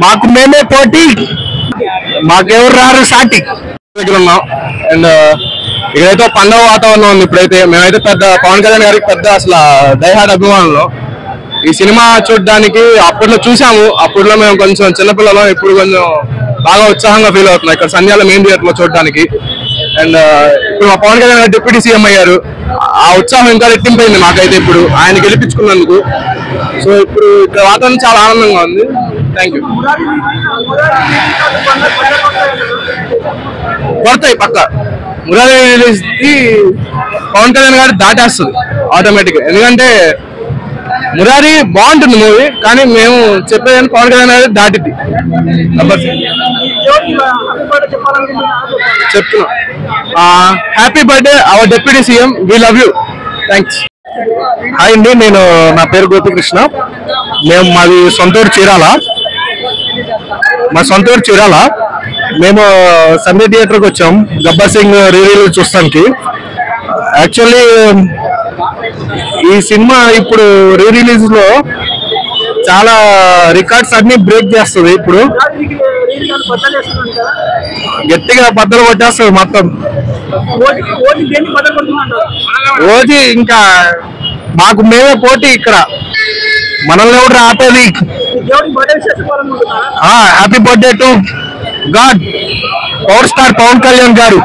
మాకు మేమే పోటీ, మాకెవరు రారు సాటి దగ్గర ఉన్నాం. అండ్ ఇక్కడైతే పండుగ వాతావరణం ఉంది. ఇప్పుడైతే మేమైతే పెద్ద పవన్ కళ్యాణ్ గారికి పెద్ద అసలు డైహార్డ్ అభిమానులు. ఈ సినిమా చూడడానికి అప్పట్లో చూసాము, అప్పట్లో మేము కొంచెం చిన్నపిల్లలం, ఇప్పుడు కొంచెం బాగా ఉత్సాహంగా ఫీల్ అవుతున్నాం ఇక్కడ సంధ్యాల మెయిన్ థియేటర్ లో చూడడానికి. అండ్ ఇప్పుడు మా పవన్ కళ్యాణ్ గారు డిప్యూటీ సీఎం అయ్యారు, ఆ ఉత్సాహం ఇంకా రెట్టింపైంది మాకైతే ఇప్పుడు ఆయన గెలిపించుకున్నందుకు. సో ఇప్పుడు ఇక్కడ వాతావరణం చాలా ఆనందంగా ఉంది. Thank you. కొడతాయి పక్క మురారి రిలీజ్ కి పవన్ కళ్యాణ్ గారు దాటేస్తుంది ఆటోమేటిక్. ఎందుకంటే మురారి బాగుంటుంది మూవీ, కానీ మేము చెప్పేదాన్ని పవన్ కళ్యాణ్ గారు దాటిద్ది. చెప్తున్నాం happy birthday our deputy CM, we love you, thanks. Hi అండి, నేను నా పేరు గోపికృష్ణ. మాది సొంతూరు చీరాల. మేము సండే థియేటర్కి వచ్చాం గబ్బర్ సింగ్ రీ రిలీజ్ చూస్తానికి. యాక్చువల్లీ ఈ సినిమా ఇప్పుడు రీ రిలీజ్ లో చాలా రికార్డ్స్ అన్ని బ్రేక్ చేస్తుంది. ఇప్పుడు గట్టిగా బద్దలు కొట్టేస్తుంది మొత్తం. ఓజీ ఇంకా మాకు మేమే పోటీ, ఇక్కడ మనల్ని ఎవరు ఆపేది. Happy birthday to god power star Pawan Kalyan గారు.